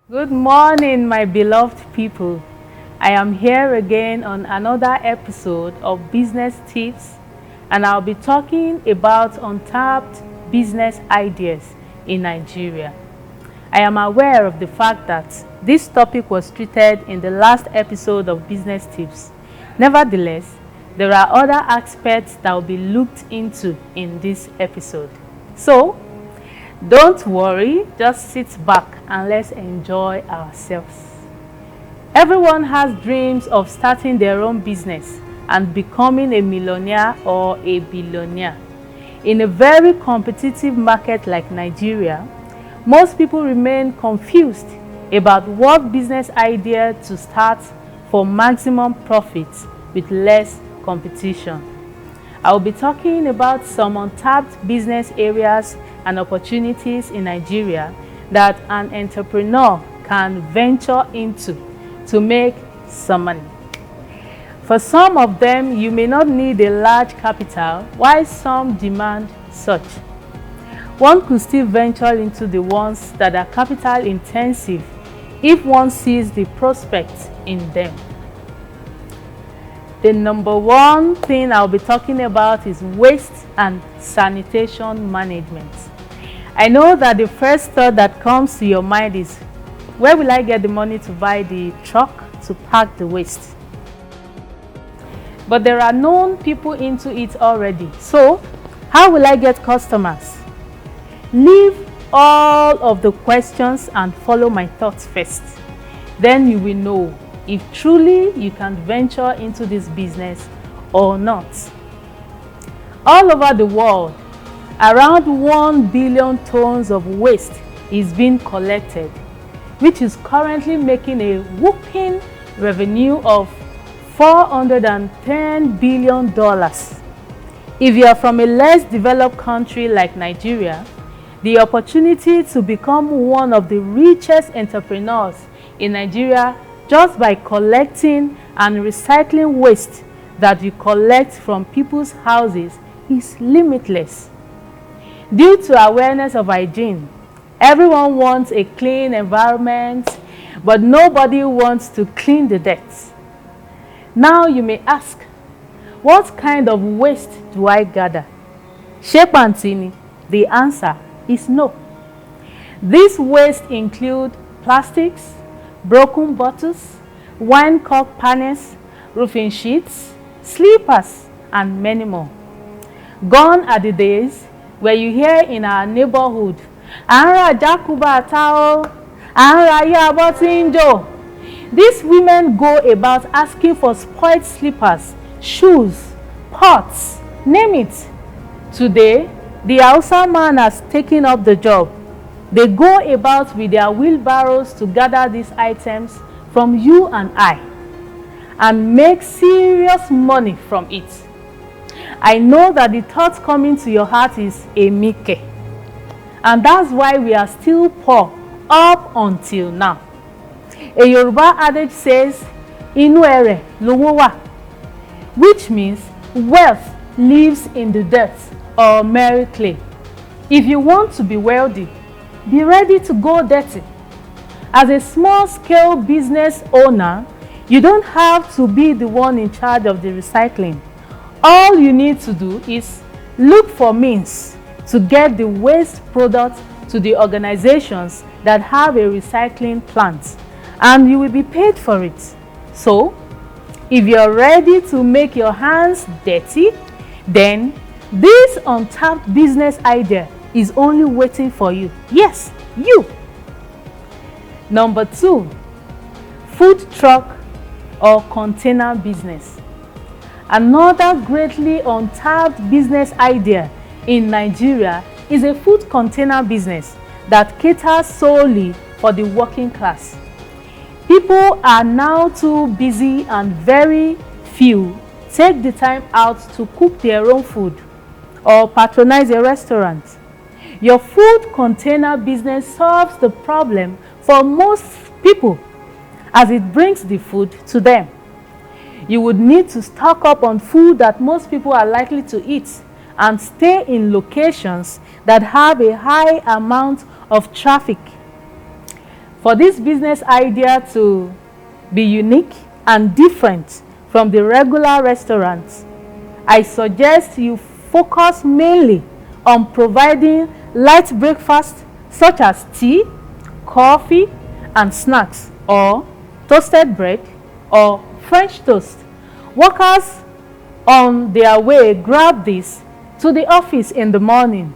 Good morning, my beloved people. I am here again on another episode of Business Tips, and I'll be talking about untapped business ideas in Nigeria. I am aware of the fact that this topic was treated in the last episode of Business Tips. Nevertheless, there are other aspects that will be looked into in this episode. So, don't worry, just sit back and let's enjoy ourselves. Everyone has dreams of starting their own business and becoming a millionaire or a billionaire. In a very competitive market like Nigeria, most people remain confused about what business idea to start for maximum profits with less competition. I will be talking about some untapped business areas and opportunities in Nigeria that an entrepreneur can venture into to make some money. For some of them, you may not need a large capital, while some demand such. One could still venture into the ones that are capital intensive if one sees the prospects in them. The number one thing I'll be talking about is waste and sanitation management. I know that the first thought that comes to your mind is, where will I get the money to buy the truck to pack the waste? But there are known people into it already. So, how will I get customers? Leave all of the questions and follow my thoughts first. Then you will know if truly you can venture into this business or not. All over the world, around 1 billion tons of waste is being collected, which is currently making a whopping revenue of $410 billion. If you are from a less developed country like Nigeria, the opportunity to become one of the richest entrepreneurs in Nigeria just by collecting and recycling waste that you collect from people's houses is limitless. Due to awareness of hygiene, everyone wants a clean environment, but nobody wants to clean the dirt. Now you may ask, what kind of waste do I gather? Shepantini, the answer is no. These waste include plastics, broken bottles, wine cork panels, roofing sheets, slippers, and many more. Gone are the days where you hear in our neighborhood, "Anra Jakuba Tao, Anra Yabotinjo." These women go about asking for spoiled slippers, shoes, pots, name it. Today, the Hausa man has taken up the job. They go about with their wheelbarrows to gather these items from you and I and make serious money from it. I know that the thought coming to your heart is Emike, and that's why we are still poor up until now. A Yoruba adage says, "Inu ere lowo wa," which means wealth lives in the dirt or merry clay. If you want to be wealthy, be ready to go dirty. As a small-scale business owner, you don't have to be the one in charge of the recycling. All you need to do is look for means to get the waste product to the organizations that have a recycling plant, and you will be paid for it. So, if you're ready to make your hands dirty, then this untapped business idea is only waiting for you. Yes, you. Number 2, food truck or container business. Another greatly untapped business idea in Nigeria is a food container business that caters solely for the working class. People are now too busy and very few take the time out to cook their own food or patronize a restaurant. Your food container business solves the problem for most people as it brings the food to them. You would need to stock up on food that most people are likely to eat and stay in locations that have a high amount of traffic. For this business idea to be unique and different from the regular restaurants, I suggest you focus mainly on providing light breakfast such as tea, coffee, and snacks, or toasted bread or French toast. Workers on their way grab this to the office in the morning.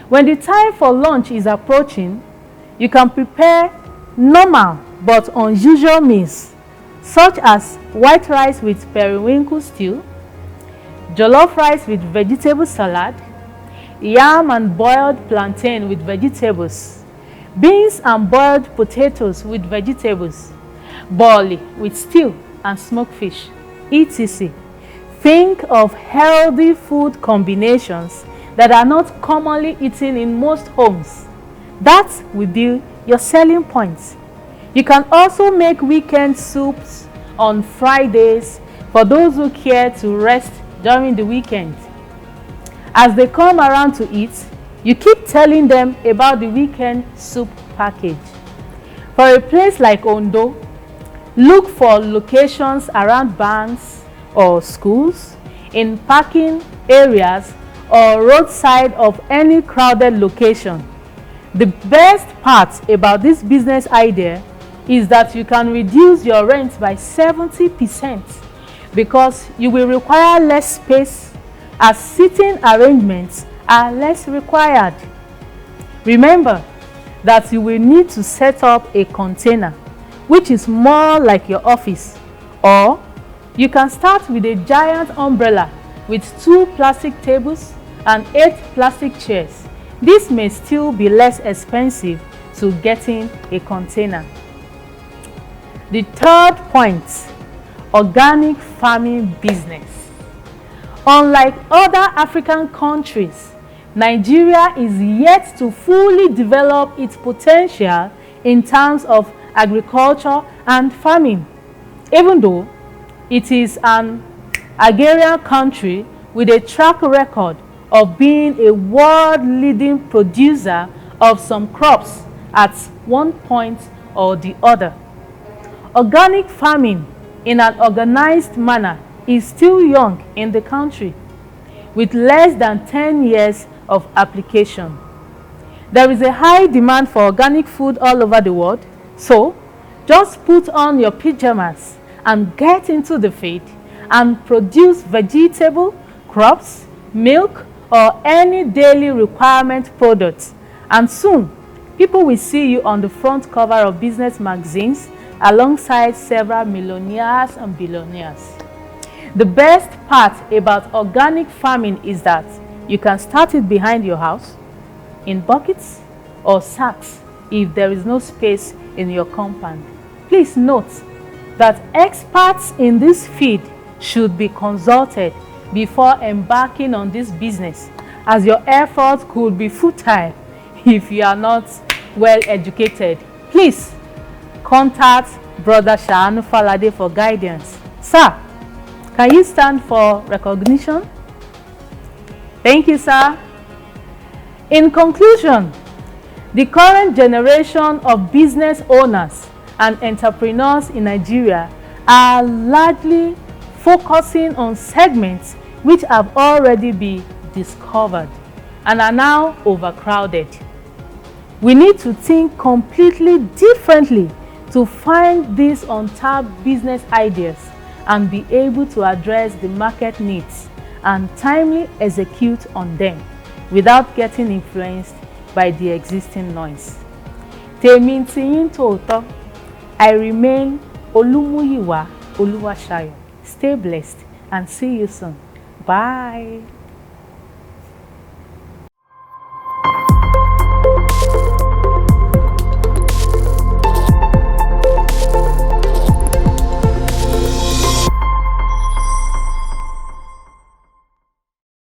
When the time for lunch is approaching, you can prepare normal but unusual meals such as white rice with periwinkle stew, jollof rice with vegetable salad, yam and boiled plantain with vegetables, beans and boiled potatoes with vegetables, boli with stew and smoked fish, etc. Think of healthy food combinations that are not commonly eaten in most homes. That will be your selling points. You can also make weekend soups on Fridays for those who care to rest during the weekend. As they come around to eat, you keep telling them about the weekend soup package. For a place like Ondo, look for locations around banks or schools, in parking areas, or roadside of any crowded location. The best part about this business idea is that you can reduce your rent by 70% because you will require less space as seating arrangements are less required. Remember that you will need to set up a container which is more like your office, or you can start with a giant umbrella with 2 plastic tables and 8 plastic chairs. This may still be less expensive to getting a container. The third point, organic farming business. Unlike other African countries, Nigeria is yet to fully develop its potential in terms of agriculture and farming, even though it is an agrarian country with a track record of being a world-leading producer of some crops at one point or the other. Organic farming in an organized manner is still young in the country, with less than 10 years of application. There is a high demand for organic food all over the world, so just put on your pajamas and get into the field and produce vegetable, crops, milk, or any daily requirement products, and soon people will see you on the front cover of business magazines alongside several millionaires and billionaires. The best part about organic farming is that you can start it behind your house, in buckets or sacks if there is no space in your compound. Please note that experts in this field should be consulted before embarking on this business, as your efforts could be futile if you are not well educated. Please contact Brother Shanu Falade for guidance. Sir, can you stand for recognition? Thank you, sir. In conclusion, the current generation of business owners and entrepreneurs in Nigeria are largely focusing on segments which have already been discovered and are now overcrowded. We need to think completely differently to find these untapped business ideas and be able to address the market needs and timely execute on them without getting influenced by the existing noise. Tèmi tiyín tòótọ́, I remain Olumuyiwa Oluwasayo. Stay blessed and see you soon. Bye.